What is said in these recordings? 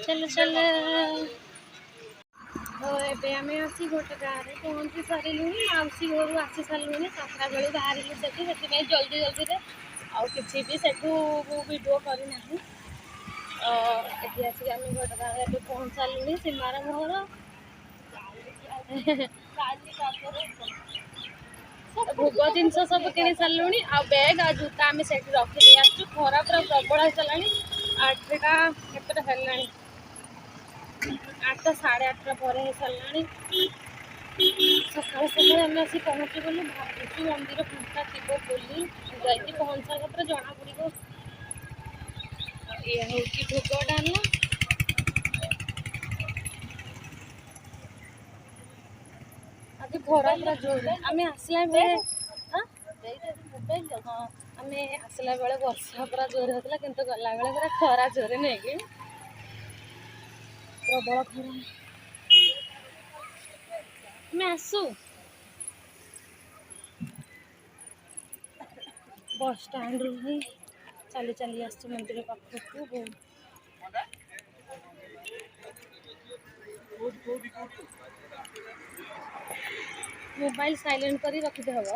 चल चल ए आम आसी गोटे गाँव में पहुँची सारूँ मौसी घर आसी सारूँ 7टा बेलू बाहर से जल्दी जल्दी आउ कि भी सेठू वीडियो करना ये आसिक आम गोटे गाँव में पहुँच सारूँ सीमार मोहर भोग जिनस सब कि सारूँ आ बैग आ जूता आम से रखी आसु खरा पूरा प्रबल हो सारा 8टा केतटा है 8टा 8:30 पर हो सारा सकाल सकाल आम आसी पहुँची गलु भावुँ मंदिर फाँका थी बोली जाइए पहुँच सारा पर जना पड़ो ये हूँ भोग डालना आज खरा पूरा जोर आम आसला बेले हाँ आम आसला बेले वर्षा पूरा जोर होता कि गला बेले पूरा खरा जोर नहीं कि प्रबल खरा आम आसु बस स्टाण्ड रू ही चली चली आस मंदिर पाखक मोबाइल साइलेंट कर रखिदे हम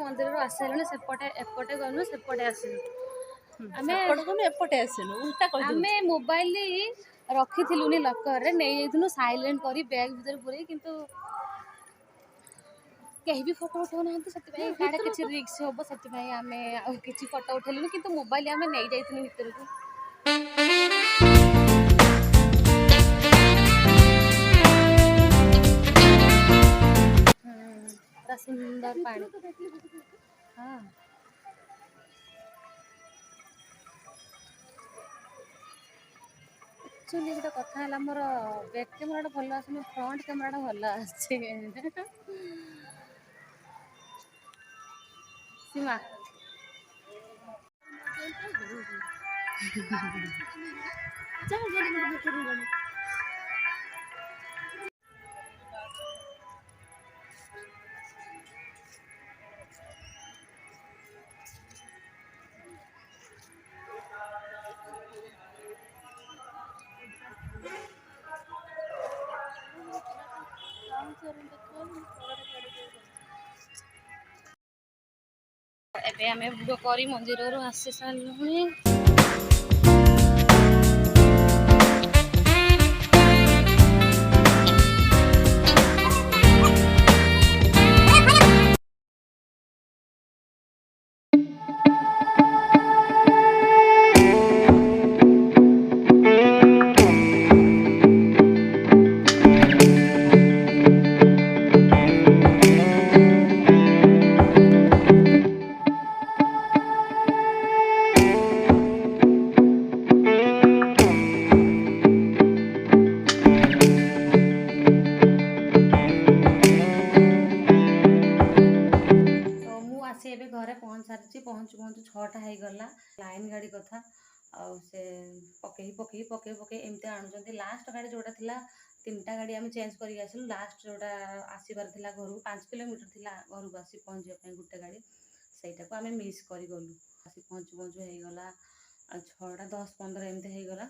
मंदिर आसलु सेपटे एपटे गलु सेपटे आसलु आम मोबाइल रखी लकर नहीं साइलेंट कर बैग भर पूरे किंतु कहीं भी फोटो उठाऊ ना काड़े किसी रिक्स हम से आम कि फोटो उठेलु कि मोबाइल आम नहीं जाइए भर को सुंदर पानी हाँ एक्चुअली गोटे कथा है मोर बैक कैमेरा भल आसनी फ्रंट कैमेरा भल सीमा ଏବେ ଆମେ କରି ମନ୍ଦିରରୁ ଆସି ସାରିଲୁଣି। ଏବେ ଘରେ ପହଞ୍ଚି ସାରିଛି। ପହଞ୍ଚୁ 6ଟା ହେଇଗଲା। ଲାଇନ୍ ଗାଡ଼ି କଥା ଆଉ ସେ ପକେଇ ଏମିତି ଆଣୁଛନ୍ତି। ଲାଷ୍ଟ ଗାଡ଼ି ଯେଉଁଟା ଥିଲା 3ଟା ଗାଡ଼ି ଆମେ ଚେଞ୍ଜ କରିକି ଆସିଲୁ। ଲାଷ୍ଟ ଯେଉଁଟା ଆସିବାର ଥିଲା ଘରକୁ 5 କିଲୋମିଟର ଥିଲା ଘରକୁ ଆସି ପହଞ୍ଚିବା ପାଇଁ ଗୋଟେ ଗାଡ଼ି, ସେଇଟାକୁ ଆମେ ମିସ୍ କରିଗଲୁ। ଆସି ପହଞ୍ଚୁ ହେଇଗଲା 6ଟା 10-15 ଏମିତି ହେଇଗଲା।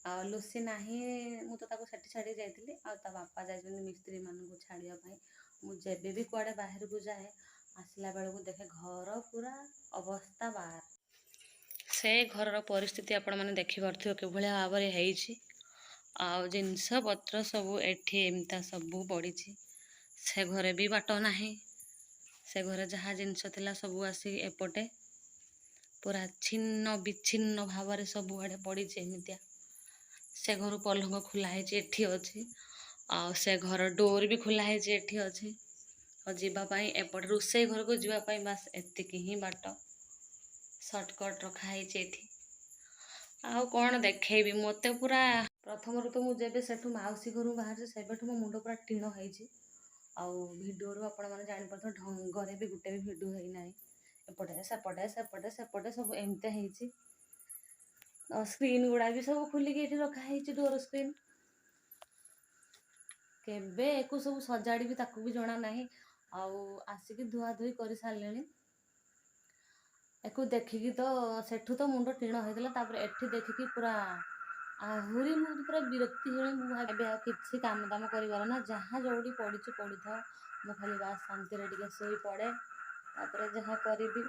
ଆଉ ଲୁସି ନାହିଁ, ମୁଁ ତ ତାକୁ ସେଠି ଛାଡ଼ିକି ଯାଇଥିଲି। ଆଉ ତା ବାପା ଯାଇଛନ୍ତି ମିସ୍ତ୍ରୀମାନଙ୍କୁ ଛାଡ଼ିବା ପାଇଁ। ମୁଁ ଯେବେ ବି କୁଆଡ଼େ ବାହାରକୁ ଯାଏ ଆସିଲା ବେଳକୁ ଦେଖେ ଘର ପୁରା ଅବସ୍ଥା ବାହାର। ସେ ଘରର ପରିସ୍ଥିତି ଆପଣମାନେ ଦେଖିପାରୁଥିବେ କିଭଳିଆ ଭାବରେ ହେଇଛି। ଆଉ ଜିନିଷପତ୍ର ସବୁ ଏଠି ଏମିତି ସବୁ ପଡ଼ିଛି। ସେ ଘରେ ବି ବାଟ ନାହିଁ। ସେ ଘରେ ଯାହା ଜିନିଷ ଥିଲା ସବୁ ଆସିକି ଏପଟେ ପୁରା ଛିନ୍ନ ବିଚ୍ଛିନ୍ନ ଭାବରେ ସବୁଆଡ଼େ ପଡ଼ିଛି ଏମିତିଆ। ସେ ଘରୁ ପଲଙ୍କ ଖୋଲା ହେଇଛି, ଏଠି ଅଛି। ଆଉ ସେ ଘର ଡୋର ବି ଖୋଲା ହେଇଛି, ଏଠି ଅଛି। ଆଉ ଯିବା ପାଇଁ ଏପଟେ ରୋଷେଇ ଘରକୁ ଯିବା ପାଇଁ ବାସ୍ ଏତିକି ହିଁ ବାଟ। ସର୍ଟକଟ୍ ରଖା ହେଇଛି ଏଠି। ଆଉ କ'ଣ ଦେଖେଇବି, ମୋତେ ପୁରା ପ୍ରଥମରୁ ତ ମୁଁ ଯେବେ ସେଠୁ ମାଉସୀ ଘରୁ ବାହାରିଛି ସେବେଠୁ ମୋ ମୁଣ୍ଡ ପୁରା ଟିଣ ହେଇଛି। ଆଉ ଭିଡ଼ିଓରୁ ଆପଣମାନେ ଜାଣିପାରୁଥିବେ ଢଙ୍ଗରେ ବି ଗୋଟେ ବି ଭିଡ଼ିଓ ହେଇନାହିଁ। ଏପଟେ ସେପଟେ ସବୁ ଏମିତି ହେଇଛି। ସ୍କ୍ରିନ୍ ଗୁଡ଼ା ବି ସବୁ ଖୋଲିକି ଏଠି ରଖା ହେଇଛି, ଡୋର ସ୍କ୍ରିନ୍। କେବେ ଏକୁ ସବୁ ସଜାଡ଼ିବି ତାକୁ ବି ଜଣା ନାହିଁ। ଆଉ ଆସିକି ଧୁଆଧୁଇ କରି ସାରିଲେଣି। ଏକୁ ଦେଖିକି ତ ସେଠୁ ତ ମୁଣ୍ଡ ଟିଣ ହେଇଥିଲା, ତାପରେ ଏଠି ଦେଖିକି ପୁରା ଆହୁରି ମୁଁ ପୁରା ବିରକ୍ତି ହେଇ ମୁଁ ଏବେ ଆଉ କିଛି କାମ ଦାମ କରିବାର ନା, ଯାହା ଯେଉଁଠି ପଡ଼ିଛି ପଡ଼ିଥାଉ। ମୁଁ ଖାଲି ବାସ୍ ଶାନ୍ତିରେ ଟିକେ ଶୋଇ ପଡ଼େ, ତାପରେ ଯାହା କରିବି।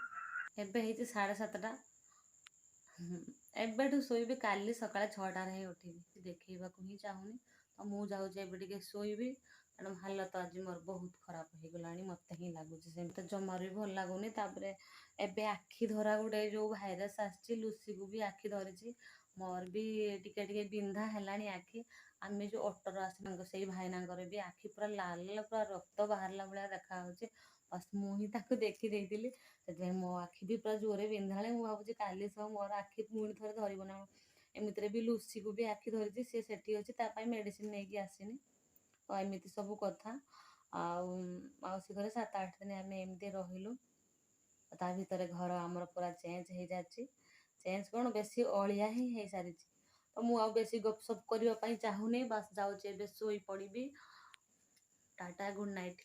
ଏବେ ହେଇଛି 7:30। ଏବେଠୁ ଶୋଇବି, କାଲି ସକାଳେ 6ଟାରେ ହିଁ ଉଠିବି। ଦେଖେଇବାକୁ ହିଁ ଚାହୁଁନି। ତ ମୁଁ ଯାଉଛି ଏବେ ଟିକେ ଶୋଇବି, କାରଣ ହାଲତ ଆଜି ମୋର ବହୁତ ଖରାପ ହେଇଗଲାଣି। ମୋତେ ହିଁ ଲାଗୁଛି ସେମିତି, ଜମାରୁ ବି ଭଲ ଲାଗୁନି। ତାପରେ ଏବେ ଆଖି ଧରା ଗୋଟେ ଯେଉଁ ଭାଇରସ୍ ଆସିଛି, ଲୁସିକୁ ବି ଆଖି ଧରିଛି। ମୋର ବି ଟିକେ ଟିକେ ବିନ୍ଧା ହେଲାଣି ଆଖି। ଆମେ ଯେଉଁ ଅଟୋରେ ଆସିଲୁ ସେଇ ଭାଇନାଙ୍କର ବି ଆଖି ପୁରା ଲାଲ, ପୁରା ରକ୍ତ ବାହାରିଲା ଭଳିଆ ଦେଖାହେଉଛି। ବସ୍ ମୁଁ ହିଁ ତାକୁ ଦେଖିଦେଇଥିଲି, ସେଥିପାଇଁ ମୋ ଆଖି ବି ପୁରା ଜୋରରେ ବିନ୍ଧାଳେ। ମୁଁ ଭାବୁଛି କାଲି ସହ ମୋର ଆଖି ପୁଣି ଥରେ ଧରିବ ନା। ଏମିତିରେ ବି ଲୁସିକୁ ବି ଆଖି ଧରିଛି, ସେ ସେଠି ଅଛି, ତା ପାଇଁ ମେଡ଼ିସିନ ନେଇକି ଆସିନି। ତ ଏମିତି ସବୁ କଥା। ଆଉ ମାଉସୀ ଘରେ 7-8 ଦିନ ଆମେ ଏମିତି ରହିଲୁ। ତା ଭିତରେ ଘର ଆମର ପୁରା ଚେଞ୍ଜ ହେଇଯାଇଛି। ଚେଞ୍ଜ କ'ଣ, ବେଶୀ ଅଳିଆ ହିଁ ହେଇସାରିଛି। ତ ମୁଁ ଆଉ ବେଶୀ ଗପସପ୍ କରିବା ପାଇଁ ଚାହୁଁନି। ବାସ୍ ଯାଉଛି ଏବେ ଶୋଇ ପଡ଼ିବି। Tata, good night.